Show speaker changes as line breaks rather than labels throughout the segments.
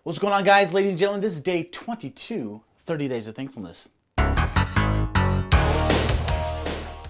What's going on, guys, ladies and gentlemen? This is day 22, 30 Days of Thankfulness.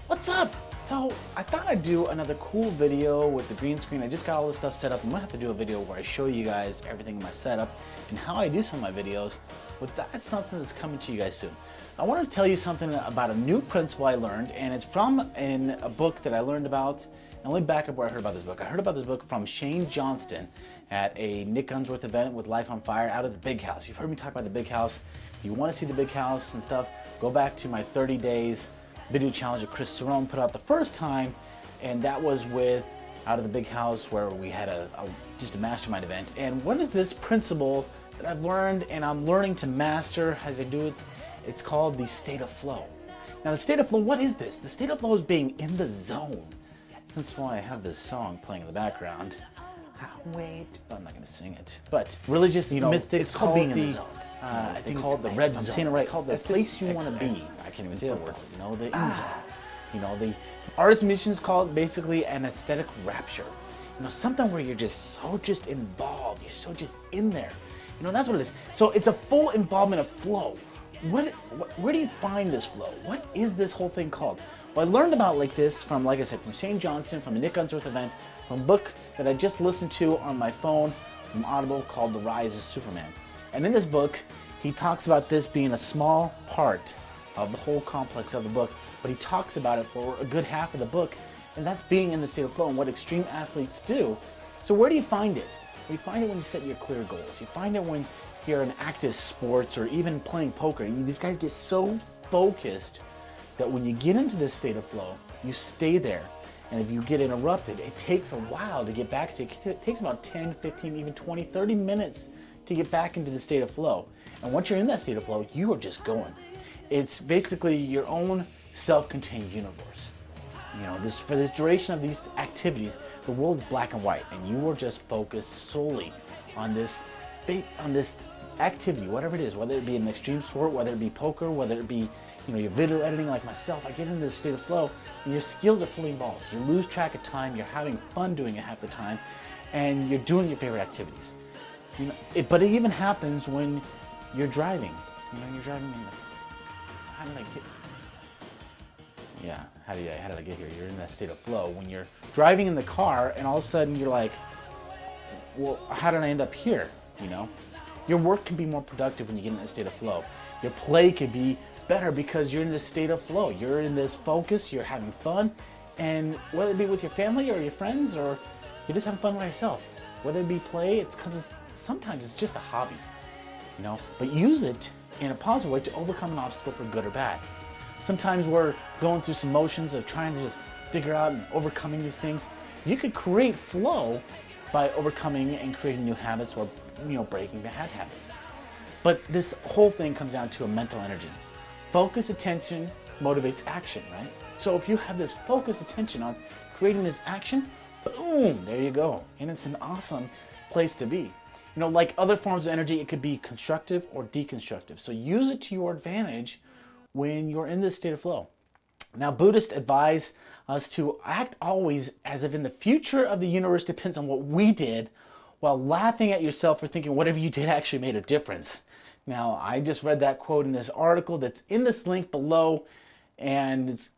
What's up? So I thought I'd do another cool video with the green screen. I just got all this stuff set up. I'm gonna have to do a video where I show you guys everything in my setup and how I do some of my videos, but that's something that's coming to you guys soon. I want to tell you something about a new principle I learned, and it's from a book that I learned about. And let me back up where I heard about this book. I heard about this book from Shane Johnston at a Nick Unsworth event with Life on Fire out at the Big House. You've heard me talk about the Big House. If you want to see the Big House and stuff, go back to my 30 days video challenge that Chris Cerrone put out the first time, and that was with out of the Big House, where we had just a mastermind event. And what is this principle that I've learned and I'm learning to master as I do it? It's called the state of flow. Now, the state of flow, what is this? The state of flow is being in the zone. That's why I have this song playing in the background. Wait, I'm not gonna sing it. But religious, mystics, it's called being in the zone. I think called the red zone. I'm saying it right. Called the place you want to be. I can't even say the word. The in zone. The artists and musicians call it basically an aesthetic rapture. Something where you're just so involved. You're so just in there. That's what it is. So it's a full involvement of flow. Where do you find this flow? What is this whole thing called? Well, I learned about this from, like I said, from Shane Johnston, from a Nick Unsworth event, from a book that I just listened to on my phone from Audible called The Rise of Superman. And in this book, he talks about this being a small part of the whole complex of the book, but he talks about it for a good half of the book, and that's being in the state of flow and what extreme athletes do. So where do you find it? Well, you find it when you set your clear goals. You find it when you're in active sports or even playing poker. These guys get so focused that when you get into this state of flow, you stay there. And if you get interrupted, it takes a while to get back to it. It takes about 10, 15, even 20, 30 minutes to get back into the state of flow. And once you're in that state of flow, you are just going. It's basically your own self-contained universe. For this duration of these activities, the world is black and white, and you are just focused solely on this activity, whatever it is, whether it be an extreme sport, whether it be poker, whether it be your video editing like myself. I get into this state of flow and your skills are fully involved. You lose track of time, you're having fun doing it half the time, and you're doing your favorite activities. But it even happens when you're driving. You're driving in how did I get here? You're in that state of flow when you're driving in the car and all of a sudden you're like, well, how did I end up here? Your work can be more productive when you get in that state of flow. Your play could be better because you're in this state of flow. You're in this focus, you're having fun, and whether it be with your family or your friends, or you're just having fun by yourself. Whether it be play, it's because sometimes it's just a hobby, but use it in a positive way to overcome an obstacle for good or bad. Sometimes we're going through some motions of trying to just figure out and overcoming these things. You could create flow by overcoming and creating new habits, or breaking bad habits. But this whole thing comes down to a mental energy. Focused attention motivates action, right? So if you have this focused attention on creating this action, boom, there you go. And it's an awesome place to be. Like other forms of energy, it could be constructive or deconstructive. So use it to your advantage when you're in this state of flow. Now, Buddhists advise us to act always as if in the future of the universe depends on what we did, while laughing at yourself for thinking whatever you did actually made a difference. Now, I just read that quote in this article that's in this link below, and it's,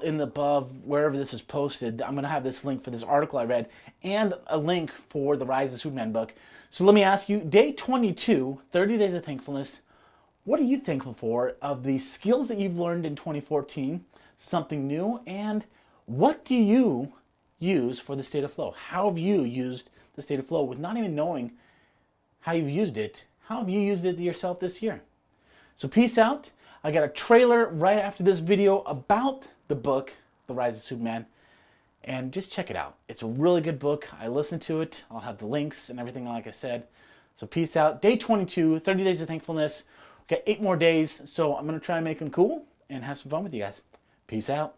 in the above, wherever this is posted, I'm going to have this link for this article I read, and a link for the Rise of Superman book. So let me ask you, day 22, 30 Days of Thankfulness, what are you thankful for of the skills that you've learned in 2014, something new, and what do you use for the state of flow? How have you used the state of flow with not even knowing how you've used it? How have you used it yourself this year? So peace out. I got a trailer right after this video about the book, The Rise of Superman, and just check it out. It's a really good book. I listened to it. I'll have the links and everything like I said. So peace out. Day 22, 30 Days of Thankfulness. We've got 8 more days, so I'm going to try and make them cool and have some fun with you guys. Peace out.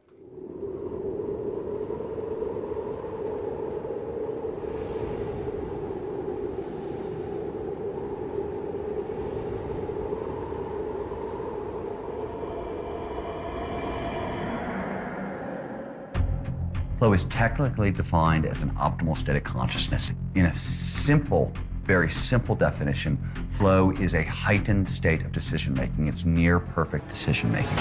Flow is technically defined as an optimal state of consciousness. In a simple very simple definition, flow is a heightened state of decision-making. It's near perfect decision-making.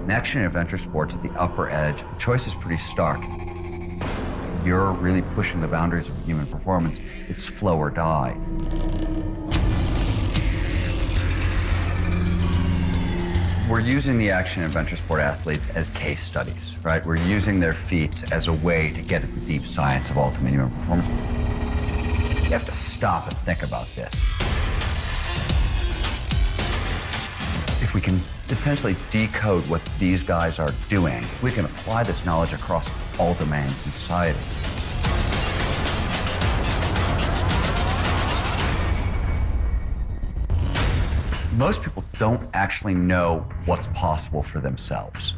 In action and adventure sports at the upper edge, the choice is pretty stark. You're really pushing the boundaries of human performance. It's flow or die. We're using the action and adventure sport athletes as case studies, right? We're using their feats as a way to get at the deep science of ultimate human performance. You have to stop and think about this. If we can essentially decode what these guys are doing, we can apply this knowledge across all domains in society. Most people don't actually know what's possible for themselves.